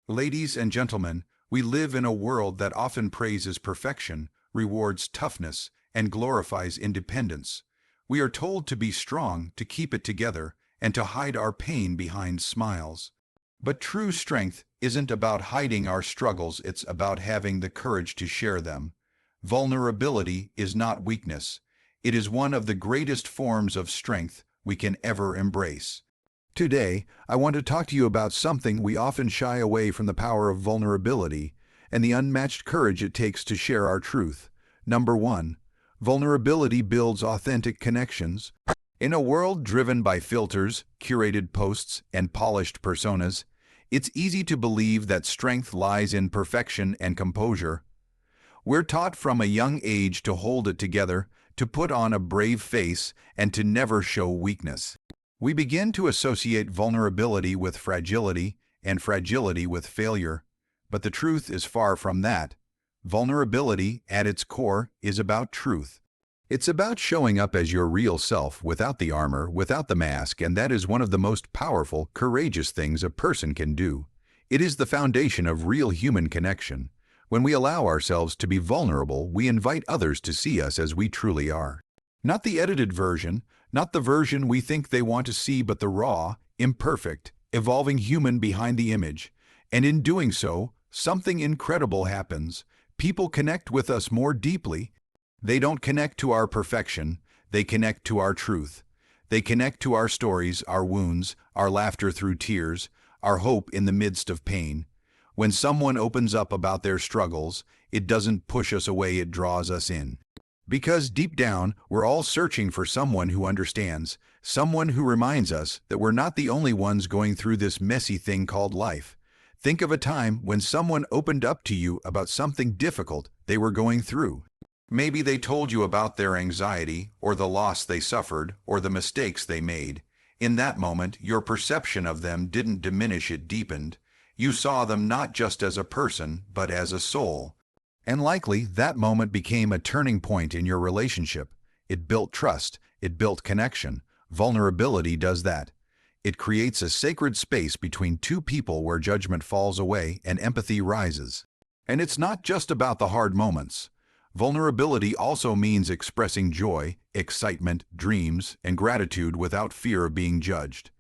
Ladies and gentlemen, we live in a world that often praises perfection, rewards toughness, and glorifies independence. We are told to be strong, to keep it together, and to hide our pain behind smiles. But true strength isn't about hiding our struggles, it's about having the courage to share them. Vulnerability is not weakness. It is one of the greatest forms of strength we can ever embrace. Today, I want to talk to you about something we often shy away from: the power of vulnerability and the unmatched courage it takes to share our truth. Number 1. Vulnerability builds authentic connections. In a world driven by filters, curated posts, and polished personas, it's easy to believe that strength lies in perfection and composure. We're taught from a young age to hold it together, to put on a brave face, and to never show weakness. We begin to associate vulnerability with fragility and fragility with failure. But the truth is far from that. Vulnerability, at its core, is about truth. It's about showing up as your real self, without the armor, without the mask, and that is one of the most powerful, courageous things a person can do. It is the foundation of real human connection. When we allow ourselves to be vulnerable, we invite others to see us as we truly are. Not the edited version, not the version we think they want to see, but the raw, imperfect, evolving human behind the image. And in doing so, something incredible happens. People connect with us more deeply. They don't connect to our perfection, they connect to our truth. They connect to our stories, our wounds, our laughter through tears, our hope in the midst of pain. When someone opens up about their struggles, it doesn't push us away, it draws us in. Because deep down, we're all searching for someone who understands, someone who reminds us that we're not the only ones going through this messy thing called life. Think of a time when someone opened up to you about something difficult they were going through. Maybe they told you about their anxiety, or the loss they suffered, or the mistakes they made. In that moment, your perception of them didn't diminish, it deepened. You saw them not just as a person, but as a soul. And likely, that moment became a turning point in your relationship. It built trust. It built connection. Vulnerability does that. It creates a sacred space between two people where judgment falls away and empathy rises. And it's not just about the hard moments. Vulnerability also means expressing joy, excitement, dreams, and gratitude without fear of being judged.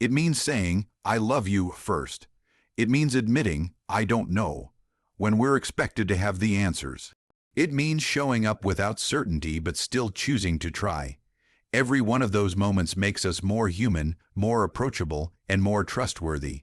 It means saying, "I love you" first. It means admitting, "I don't know," when we're expected to have the answers. It means showing up without certainty but still choosing to try. Every one of those moments makes us more human, more approachable, and more trustworthy.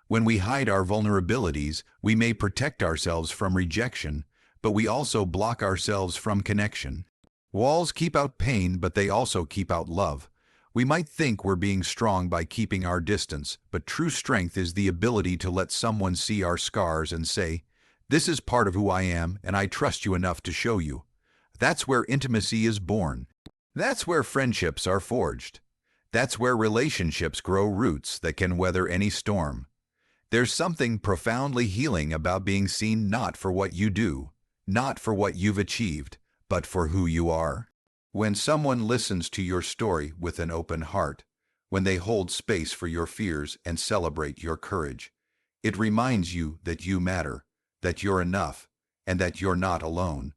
When we hide our vulnerabilities, we may protect ourselves from rejection, but we also block ourselves from connection. Walls keep out pain, but they also keep out love. We might think we're being strong by keeping our distance, but true strength is the ability to let someone see our scars and say, "This is part of who I am, and I trust you enough to show you." That's where intimacy is born. That's where friendships are forged. That's where relationships grow roots that can weather any storm. There's something profoundly healing about being seen not for what you do, not for what you've achieved, but for who you are. When someone listens to your story with an open heart, when they hold space for your fears and celebrate your courage, it reminds you that you matter, that you're enough, and that you're not alone.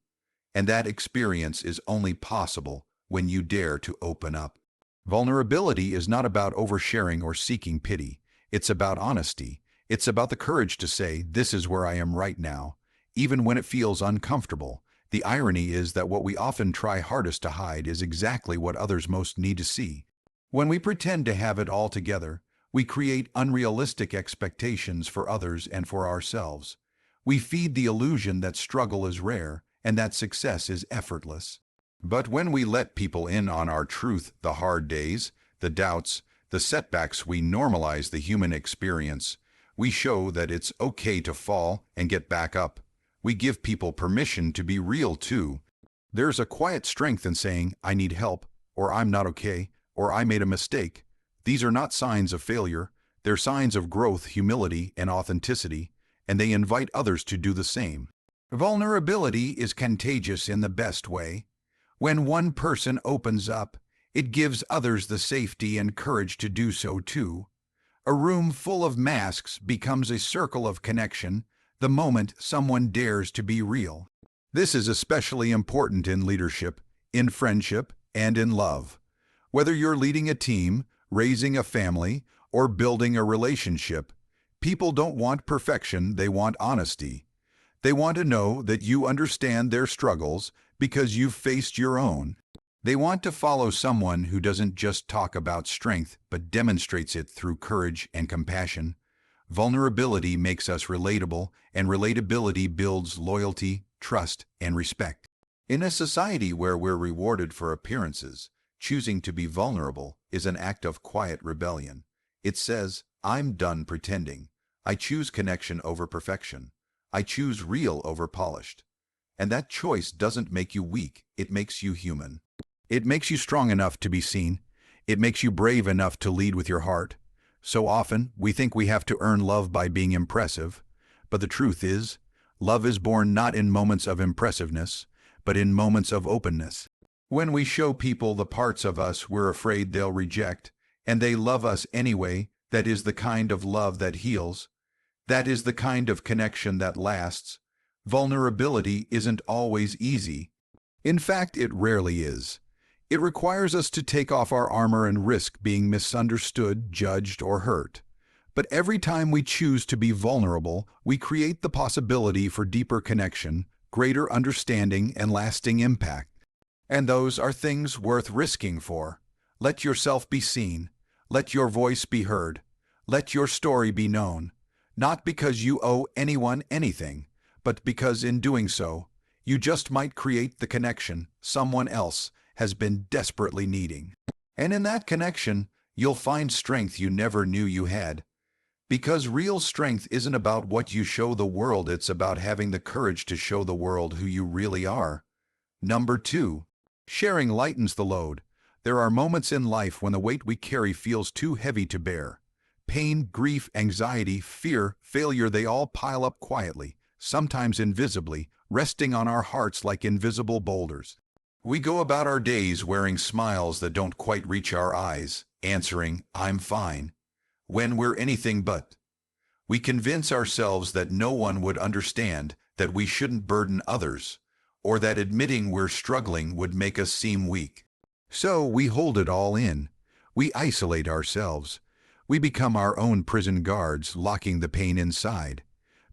And that experience is only possible when you dare to open up. Vulnerability is not about oversharing or seeking pity. It's about honesty. It's about the courage to say, "This is where I am right now," even when it feels uncomfortable. The irony is that what we often try hardest to hide is exactly what others most need to see. When we pretend to have it all together, we create unrealistic expectations for others and for ourselves. We feed the illusion that struggle is rare and that success is effortless. But when we let people in on our truth, the hard days, the doubts, the setbacks, we normalize the human experience. We show that it's okay to fall and get back up. We give people permission to be real too. There's a quiet strength in saying, "I need help," or "I'm not okay," or "I made a mistake." These are not signs of failure. They're signs of growth, humility, and authenticity, and they invite others to do the same. Vulnerability is contagious in the best way. When one person opens up, it gives others the safety and courage to do so too. A room full of masks becomes a circle of connection the moment someone dares to be real. This is especially important in leadership, in friendship, and in love. Whether you're leading a team, raising a family, or building a relationship, people don't want perfection, they want honesty. They want to know that you understand their struggles because you've faced your own. They want to follow someone who doesn't just talk about strength but demonstrates it through courage and compassion. Vulnerability makes us relatable, and relatability builds loyalty, trust, and respect. In a society where we're rewarded for appearances, choosing to be vulnerable is an act of quiet rebellion. It says, I'm done pretending. I choose connection over perfection. I choose real over polished. And that choice doesn't make you weak, it makes you human. It makes you strong enough to be seen. It makes you brave enough to lead with your heart. So often, we think we have to earn love by being impressive. But the truth is, love is born not in moments of impressiveness, but in moments of openness. When we show people the parts of us we're afraid they'll reject, and they love us anyway, that is the kind of love that heals. That is the kind of connection that lasts. Vulnerability isn't always easy. In fact, it rarely is. It requires us to take off our armor and risk being misunderstood, judged, or hurt. But every time we choose to be vulnerable, we create the possibility for deeper connection, greater understanding, and lasting impact. And those are things worth risking for. Let yourself be seen. Let your voice be heard. Let your story be known. Not because you owe anyone anything, but because in doing so, you just might create the connection someone else has been desperately needing. And in that connection, you'll find strength you never knew you had. Because real strength isn't about what you show the world, it's about having the courage to show the world who you really are. Number 2. Sharing lightens the load. There are moments in life when the weight we carry feels too heavy to bear. Pain, grief, anxiety, fear, failure, they all pile up quietly, sometimes invisibly, resting on our hearts like invisible boulders. We go about our days wearing smiles that don't quite reach our eyes, answering, I'm fine, when we're anything but. We convince ourselves that no one would understand, that we shouldn't burden others, or that admitting we're struggling would make us seem weak. So we hold it all in. We isolate ourselves. We become our own prison guards, locking the pain inside.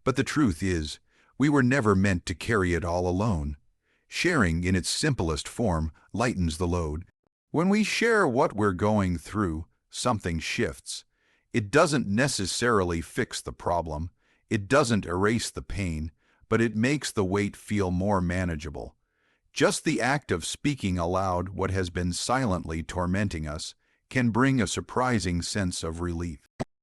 But the truth is, we were never meant to carry it all alone. Sharing, in its simplest form, lightens the load. When we share what we're going through, something shifts. It doesn't necessarily fix the problem. It doesn't erase the pain, but it makes the weight feel more manageable. Just the act of speaking aloud what has been silently tormenting us can bring a surprising sense of relief.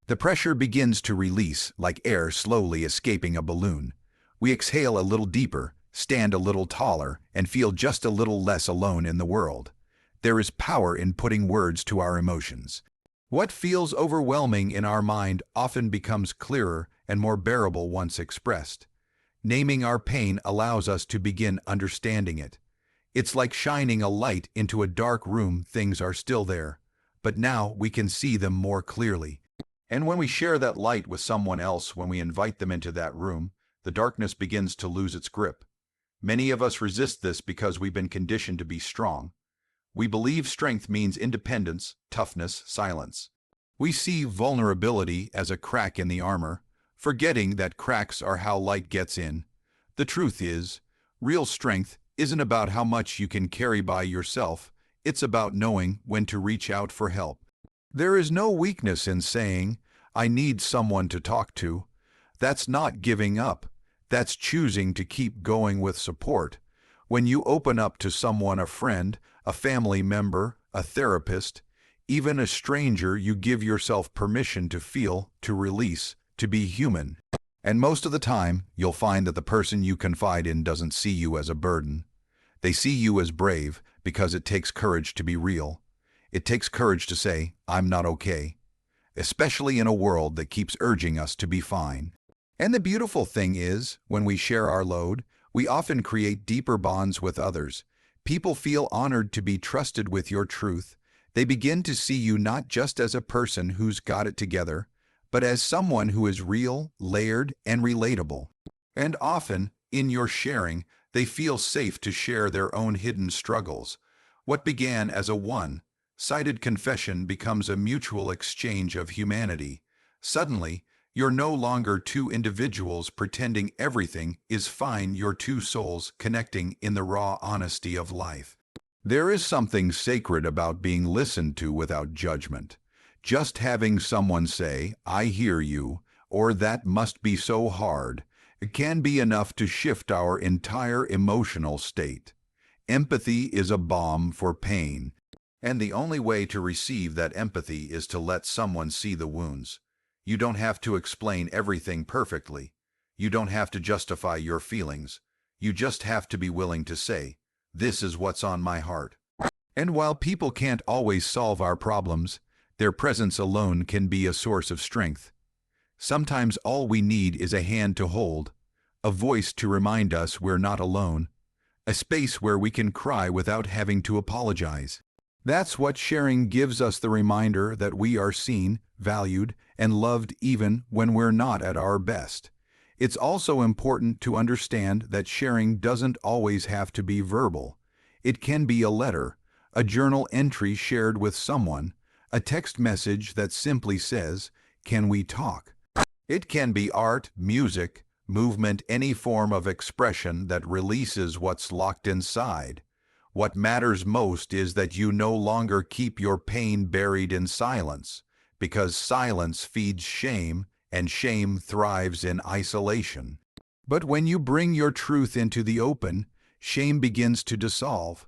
The pressure begins to release, like air slowly escaping a balloon. We exhale a little deeper, stand a little taller, and feel just a little less alone in the world. There is power in putting words to our emotions. What feels overwhelming in our mind often becomes clearer and more bearable once expressed. Naming our pain allows us to begin understanding it. It's like shining a light into a dark room. Things are still there, but now we can see them more clearly. And when we share that light with someone else, when we invite them into that room, the darkness begins to lose its grip. Many of us resist this because we've been conditioned to be strong. We believe strength means independence, toughness, silence. We see vulnerability as a crack in the armor, forgetting that cracks are how light gets in. The truth is, real strength isn't about how much you can carry by yourself, it's about knowing when to reach out for help. There is no weakness in saying, I need someone to talk to. That's not giving up. That's choosing to keep going with support. When you open up to someone, a friend, a family member, a therapist, even a stranger, you give yourself permission to feel, to release, to be human. And most of the time, you'll find that the person you confide in doesn't see you as a burden. They see you as brave because it takes courage to be real. It takes courage to say, I'm not okay, especially in a world that keeps urging us to be fine. And the beautiful thing is, when we share our load, we often create deeper bonds with others. People feel honored to be trusted with your truth. They begin to see you not just as a person who's got it together, but as someone who is real, layered, and relatable. And often, in your sharing, they feel safe to share their own hidden struggles. What began as a one-sided confession becomes a mutual exchange of humanity. Suddenly, you're no longer two individuals pretending everything is fine, you're two souls connecting in the raw honesty of life. There is something sacred about being listened to without judgment. Just having someone say, "I hear you," or "that must be so hard," it can be enough to shift our entire emotional state. Empathy is a balm for pain, and the only way to receive that empathy is to let someone see the wounds. You don't have to explain everything perfectly. You don't have to justify your feelings. You just have to be willing to say, "This is what's on my heart." And while people can't always solve our problems, their presence alone can be a source of strength. Sometimes all we need is a hand to hold, a voice to remind us we're not alone, a space where we can cry without having to apologize. That's what sharing gives us, the reminder that we are seen, valued, and loved even when we're not at our best. It's also important to understand that sharing doesn't always have to be verbal. It can be a letter, a journal entry shared with someone, a text message that simply says, "Can we talk?" It can be art, music, movement, any form of expression that releases what's locked inside. What matters most is that you no longer keep your pain buried in silence, because silence feeds shame, and shame thrives in isolation. But when you bring your truth into the open, shame begins to dissolve.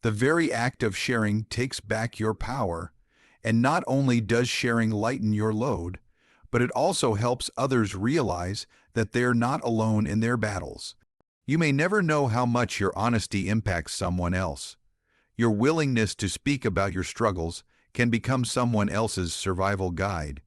The very act of sharing takes back your power, and not only does sharing lighten your load, but it also helps others realize that they're not alone in their battles. You may never know how much your honesty impacts someone else. Your willingness to speak about your struggles can become someone else's survival guide.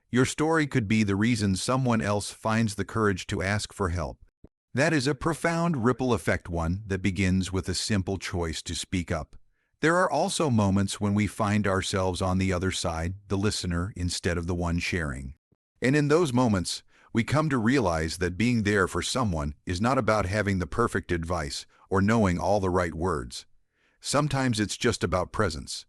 Your story could be the reason someone else finds the courage to ask for help. That is a profound ripple effect, one that begins with a simple choice to speak up. There are also moments when we find ourselves on the other side, the listener instead of the one sharing. And in those moments, we come to realize that being there for someone is not about having the perfect advice or knowing all the right words. Sometimes it's just about presence,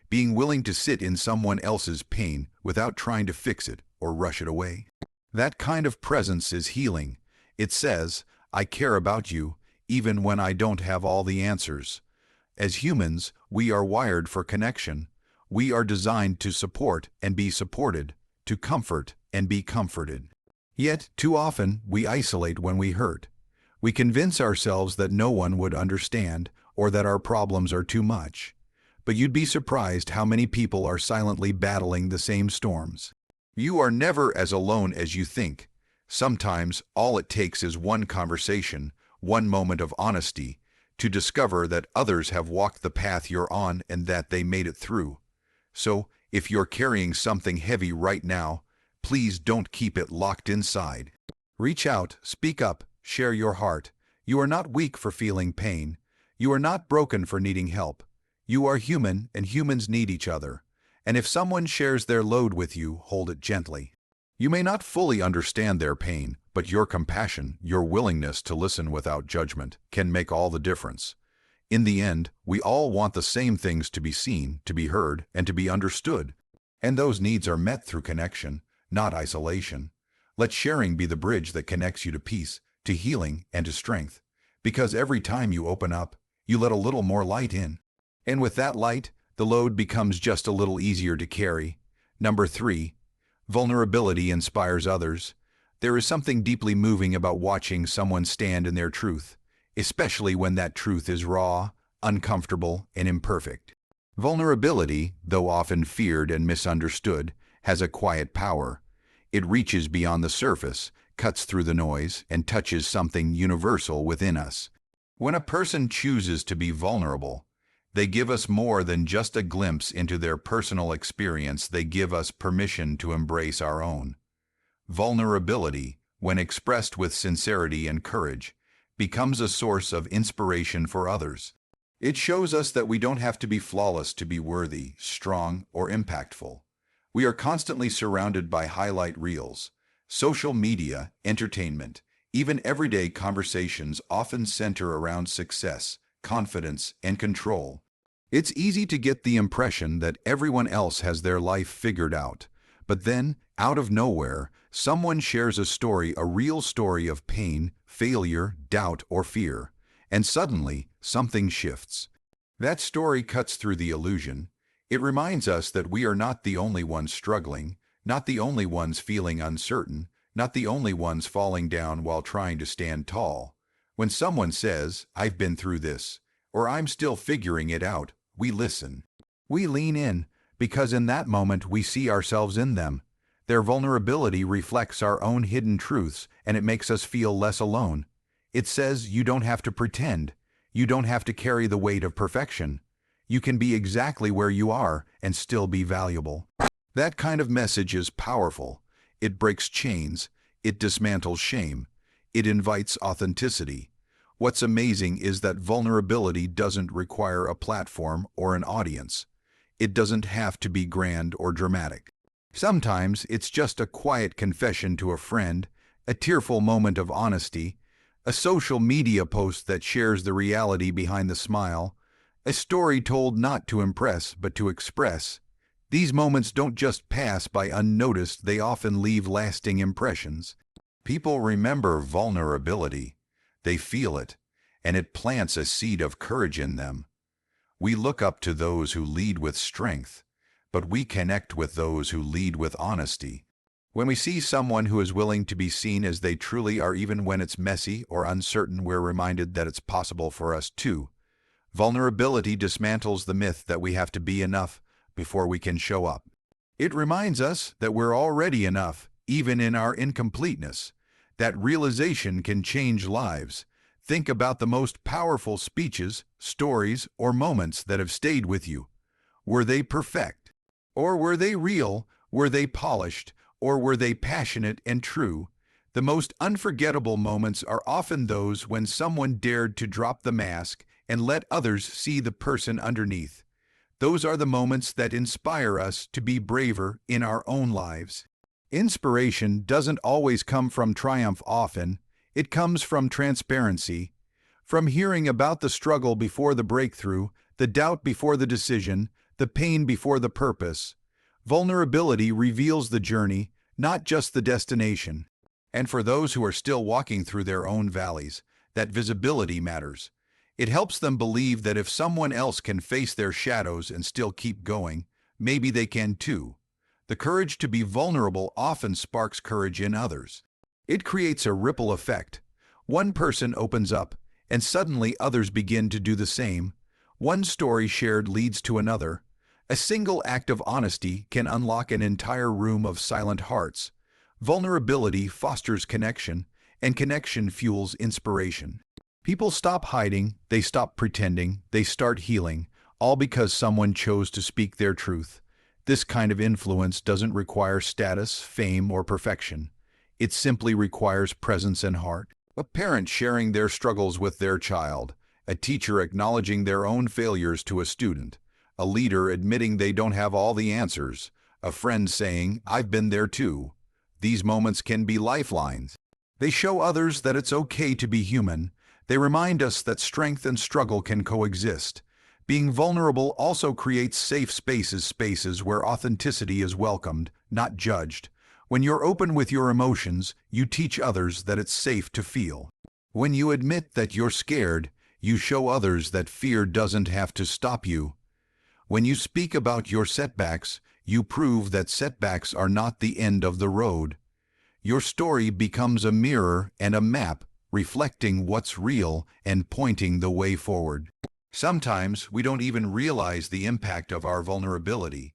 being willing to sit in someone else's pain without trying to fix it or rush it away. That kind of presence is healing. It says, "I care about you, even when I don't have all the answers." As humans, we are wired for connection. We are designed to support and be supported, to comfort and be comforted. Yet, too often, we isolate when we hurt. We convince ourselves that no one would understand or that our problems are too much. But you'd be surprised how many people are silently battling the same storms. You are never as alone as you think. Sometimes, all it takes is one conversation, one moment of honesty, to discover that others have walked the path you're on and that they made it through. So, if you're carrying something heavy right now, please don't keep it locked inside. Reach out, speak up, share your heart. You are not weak for feeling pain. You are not broken for needing help. You are human, and humans need each other. And if someone shares their load with you, hold it gently. You may not fully understand their pain, but your compassion, your willingness to listen without judgment, can make all the difference. In the end, we all want the same things: to be seen, to be heard, and to be understood. And those needs are met through connection, not isolation. Let sharing be the bridge that connects you to peace, to healing, and to strength. Because every time you open up, you let a little more light in. And with that light, the load becomes just a little easier to carry. Number 3. Vulnerability inspires others. There is something deeply moving about watching someone stand in their truth, especially when that truth is raw, uncomfortable, and imperfect. Vulnerability, though often feared and misunderstood, has a quiet power. It reaches beyond the surface, cuts through the noise, and touches something universal within us. When a person chooses to be vulnerable, they give us more than just a glimpse into their personal experience. They give us permission to embrace our own. Vulnerability, when expressed with sincerity and courage, becomes a source of inspiration for others. It shows us that we don't have to be flawless to be worthy, strong, or impactful. We are constantly surrounded by highlight reels. Social media, entertainment, even everyday conversations often center around success, confidence, and control. It's easy to get the impression that everyone else has their life figured out. But then, out of nowhere, someone shares a real story of pain, failure, doubt, or fear. And suddenly, something shifts. That story cuts through the illusion. It reminds us that we are not the only ones struggling, not the only ones feeling uncertain, not the only ones falling down while trying to stand tall. When someone says, "I've been through this," or "I'm still figuring it out," we listen. We lean in, because in that moment we see ourselves in them. Their vulnerability reflects our own hidden truths, and it makes us feel less alone. It says you don't have to pretend. You don't have to carry the weight of perfection. You can be exactly where you are and still be valuable. That kind of message is powerful. It breaks chains. It dismantles shame. It invites authenticity. What's amazing is that vulnerability doesn't require a platform or an audience. It doesn't have to be grand or dramatic. Sometimes it's just a quiet confession to a friend, a tearful moment of honesty, a social media post that shares the reality behind the smile, a story told not to impress but to express. These moments don't just pass by unnoticed, they often leave lasting impressions. People remember vulnerability. They feel it, and it plants a seed of courage in them. We look up to those who lead with strength, but we connect with those who lead with honesty. When we see someone who is willing to be seen as they truly are, even when it's messy or uncertain, we're reminded that it's possible for us too. Vulnerability dismantles the myth that we have to be enough before we can show up. It reminds us that we're already enough, even in our incompleteness. That realization can change lives. Think about the most powerful speeches, stories, or moments that have stayed with you. Were they perfect? Or were they real? Were they polished? Or were they passionate and true? The most unforgettable moments are often those when someone dared to drop the mask and let others see the person underneath. Those are the moments that inspire us to be braver in our own lives. Inspiration doesn't always come from triumph. Often, it comes from transparency, from hearing about the struggle before the breakthrough, the doubt before the decision, the pain before the purpose. Vulnerability reveals the journey, not just the destination. And for those who are still walking through their own valleys, that visibility matters. It helps them believe that if someone else can face their shadows and still keep going, maybe they can too. The courage to be vulnerable often sparks courage in others. It creates a ripple effect. One person opens up, and suddenly others begin to do the same. One story shared leads to another. A single act of honesty can unlock an entire room of silent hearts. Vulnerability fosters connection, and connection fuels inspiration. People stop hiding, they stop pretending, they start healing, all because someone chose to speak their truth. This kind of influence doesn't require status, fame, or perfection. It simply requires presence and heart. A parent sharing their struggles with their child, a teacher acknowledging their own failures to a student, a leader admitting they don't have all the answers, a friend saying, "I've been there too." These moments can be lifelines. They show others that it's okay to be human. They remind us that strength and struggle can coexist. Being vulnerable also creates safe spaces where authenticity is welcomed, not judged. When you're open with your emotions, you teach others that it's safe to feel. When you admit that you're scared, you show others that fear doesn't have to stop you. When you speak about your setbacks, you prove that setbacks are not the end of the road. Your story becomes a mirror and a map, reflecting what's real and pointing the way forward. Sometimes we don't even realize the impact of our vulnerability.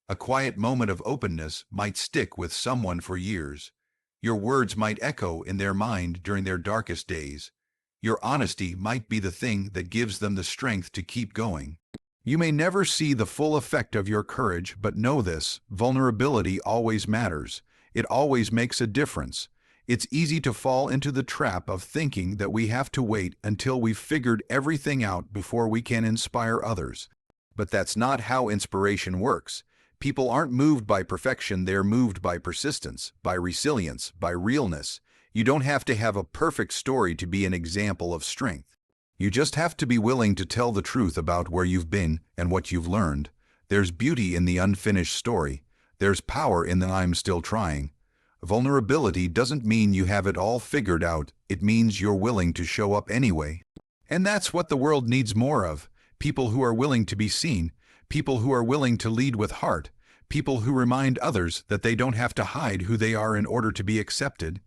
A quiet moment of openness might stick with someone for years. Your words might echo in their mind during their darkest days. Your honesty might be the thing that gives them the strength to keep going. You may never see the full effect of your courage, but know this: vulnerability always matters. It always makes a difference. It's easy to fall into the trap of thinking that we have to wait until we've figured everything out before we can inspire others. But that's not how inspiration works. People aren't moved by perfection, they're moved by persistence, by resilience, by realness. You don't have to have a perfect story to be an example of strength. You just have to be willing to tell the truth about where you've been and what you've learned. There's beauty in the unfinished story. There's power in the "I'm still trying." Vulnerability doesn't mean you have it all figured out. It means you're willing to show up anyway. And that's what the world needs more of. People who are willing to be seen. People who are willing to lead with heart. People who remind others that they don't have to hide who they are in order to be accepted.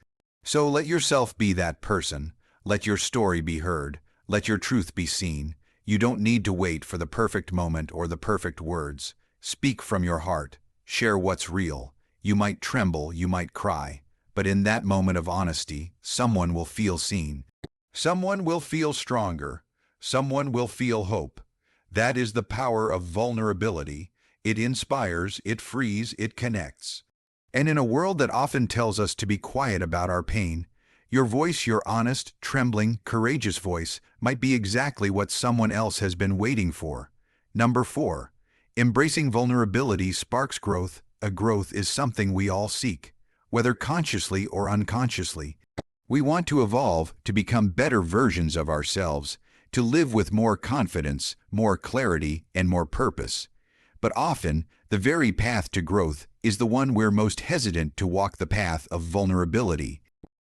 So let yourself be that person. Let your story be heard. Let your truth be seen. You don't need to wait for the perfect moment or the perfect words. Speak from your heart. Share what's real. You might tremble, you might cry, but in that moment of honesty, someone will feel seen. Someone will feel stronger. Someone will feel hope. That is the power of vulnerability. It inspires, it frees, it connects. And in a world that often tells us to be quiet about our pain, your voice, your honest, trembling, courageous voice, might be exactly what someone else has been waiting for. Number 4. Embracing vulnerability sparks growth. A growth is something we all seek, whether consciously or unconsciously. We want to evolve, to become better versions of ourselves, to live with more confidence, more clarity, and more purpose. But often, the very path to growth is the one we're most hesitant to walk, the path of vulnerability.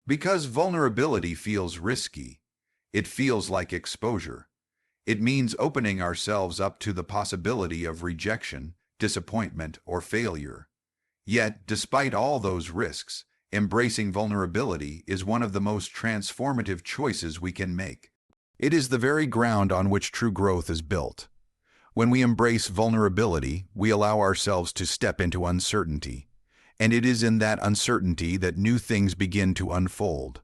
Because vulnerability feels risky. It feels like exposure. It means opening ourselves up to the possibility of rejection, disappointment, or failure. Yet, despite all those risks, embracing vulnerability is one of the most transformative choices we can make. It is the very ground on which true growth is built. When we embrace vulnerability, we allow ourselves to step into uncertainty. And it is in that uncertainty that new things begin to unfold.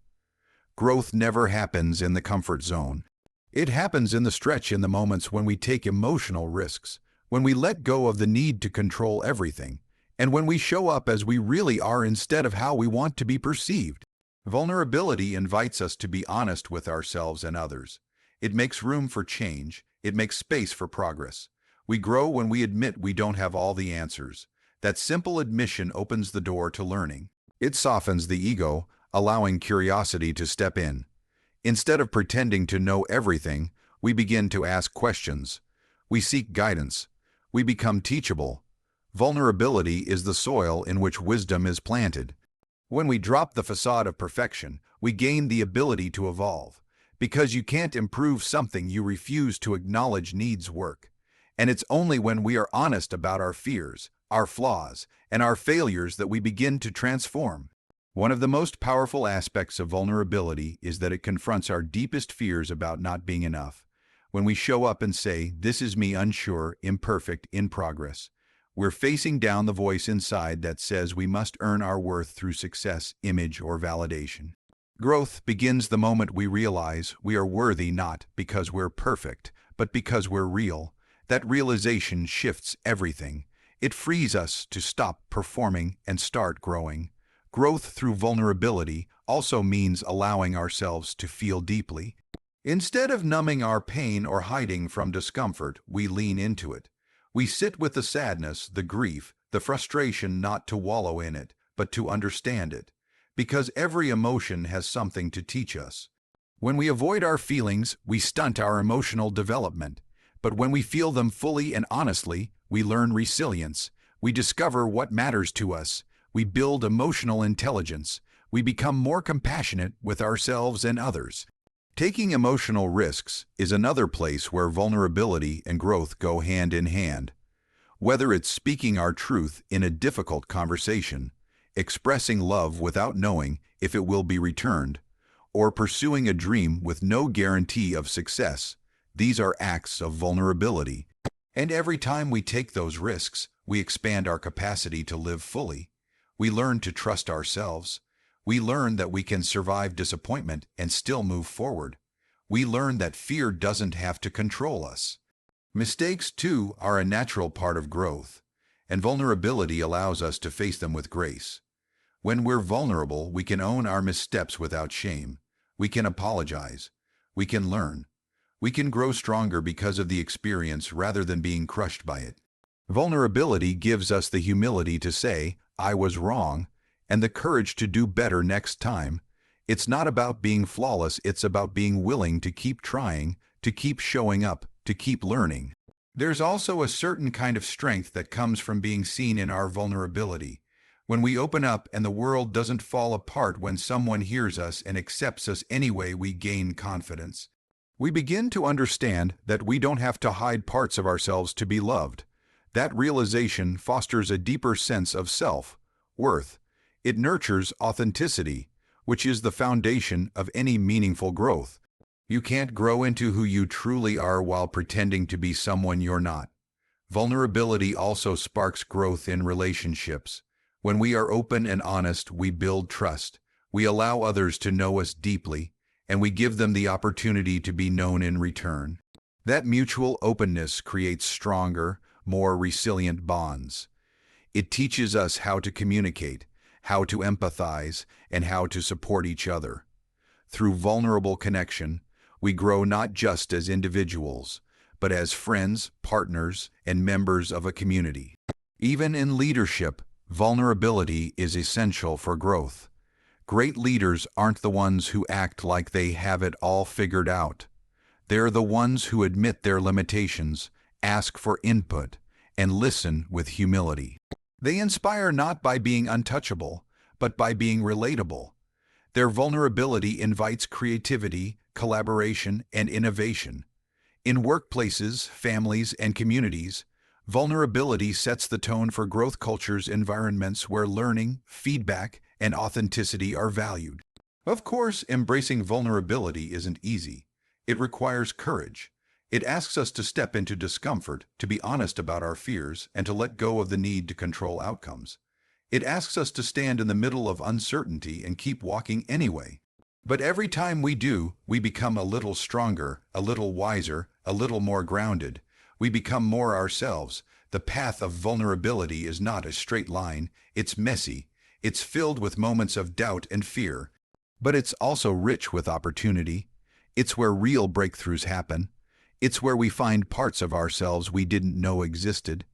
Growth never happens in the comfort zone. It happens in the stretch, in the moments when we take emotional risks, when we let go of the need to control everything, and when we show up as we really are instead of how we want to be perceived. Vulnerability invites us to be honest with ourselves and others. It makes room for change. It makes space for progress. We grow when we admit we don't have all the answers. That simple admission opens the door to learning. It softens the ego, allowing curiosity to step in. Instead of pretending to know everything, we begin to ask questions. We seek guidance. We become teachable. Vulnerability is the soil in which wisdom is planted. When we drop the facade of perfection, we gain the ability to evolve. Because you can't improve something you refuse to acknowledge needs work. And it's only when we are honest about our fears, our flaws, and our failures that we begin to transform. One of the most powerful aspects of vulnerability is that it confronts our deepest fears about not being enough. When we show up and say, "This is me, unsure, imperfect, in progress," we're facing down the voice inside that says we must earn our worth through success, image, or validation. Growth begins the moment we realize we are worthy, not because we're perfect, but because we're real. That realization shifts everything. It frees us to stop performing and start growing. Growth through vulnerability also means allowing ourselves to feel deeply. Instead of numbing our pain or hiding from discomfort, we lean into it. We sit with the sadness, the grief, the frustration, not to wallow in it, but to understand it. Because every emotion has something to teach us. When we avoid our feelings, we stunt our emotional development. But when we feel them fully and honestly, we learn resilience. We discover what matters to us. We build emotional intelligence. We become more compassionate with ourselves and others. Taking emotional risks is another place where vulnerability and growth go hand in hand. Whether it's speaking our truth in a difficult conversation, expressing love without knowing if it will be returned, or pursuing a dream with no guarantee of success, these are acts of vulnerability. And every time we take those risks, we expand our capacity to live fully. We learn to trust ourselves. We learn that we can survive disappointment and still move forward. We learn that fear doesn't have to control us. Mistakes, too, are a natural part of growth, and vulnerability allows us to face them with grace. When we're vulnerable, we can own our missteps without shame. We can apologize. We can learn. We can grow stronger because of the experience rather than being crushed by it. Vulnerability gives us the humility to say, "I was wrong," and the courage to do better next time. It's not about being flawless, it's about being willing to keep trying, to keep showing up, to keep learning. There's also a certain kind of strength that comes from being seen in our vulnerability. When we open up and the world doesn't fall apart, when someone hears us and accepts us anyway, we gain confidence. We begin to understand that we don't have to hide parts of ourselves to be loved. That realization fosters a deeper sense of self-worth. It nurtures authenticity, which is the foundation of any meaningful growth. You can't grow into who you truly are while pretending to be someone you're not. Vulnerability also sparks growth in relationships. When we are open and honest, we build trust. We allow others to know us deeply, and we give them the opportunity to be known in return. That mutual openness creates stronger, more resilient bonds. It teaches us how to communicate, how to empathize, and how to support each other. Through vulnerable connection, we grow not just as individuals, but as friends, partners, and members of a community. Even in leadership, vulnerability is essential for growth. Great leaders aren't the ones who act like they have it all figured out. They're the ones who admit their limitations, ask for input, and listen with humility. They inspire not by being untouchable, but by being relatable. Their vulnerability invites creativity, collaboration, and innovation. In workplaces, families, and communities, vulnerability sets the tone for growth cultures, environments where learning, feedback, and authenticity are valued. Of course, embracing vulnerability isn't easy. It requires courage. It asks us to step into discomfort, to be honest about our fears, and to let go of the need to control outcomes. It asks us to stand in the middle of uncertainty and keep walking anyway. But every time we do, we become a little stronger, a little wiser, a little more grounded. We become more ourselves. The path of vulnerability is not a straight line. It's messy. It's filled with moments of doubt and fear. But it's also rich with opportunity. It's where real breakthroughs happen. It's where we find parts of ourselves we didn't know existed.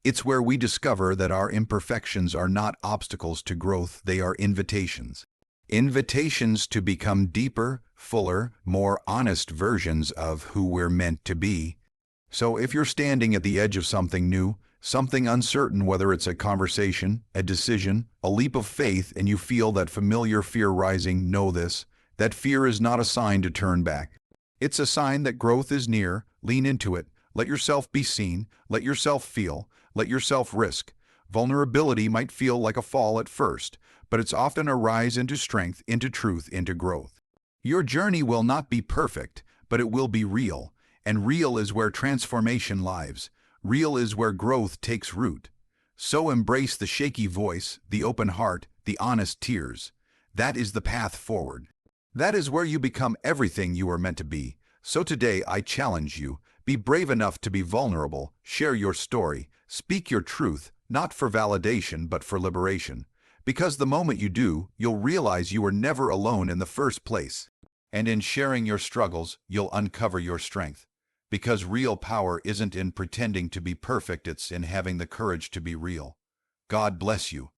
It's where we discover that our imperfections are not obstacles to growth, they are invitations. Invitations to become deeper, fuller, more honest versions of who we're meant to be. So if you're standing at the edge of something new, something uncertain, whether it's a conversation, a decision, a leap of faith, and you feel that familiar fear rising, know this: that fear is not a sign to turn back. It's a sign that growth is near. Lean into it. Let yourself be seen. Let yourself feel. Let yourself risk. Vulnerability might feel like a fall at first, but it's often a rise into strength, into truth, into growth. Your journey will not be perfect, but it will be real. And real is where transformation lives. Real is where growth takes root. So embrace the shaky voice, the open heart, the honest tears. That is the path forward. That is where you become everything you are meant to be. So today I challenge you, be brave enough to be vulnerable, share your story, speak your truth, not for validation but for liberation. Because the moment you do, you'll realize you were never alone in the first place. And in sharing your struggles, you'll uncover your strength. Because real power isn't in pretending to be perfect, it's in having the courage to be real. God bless you.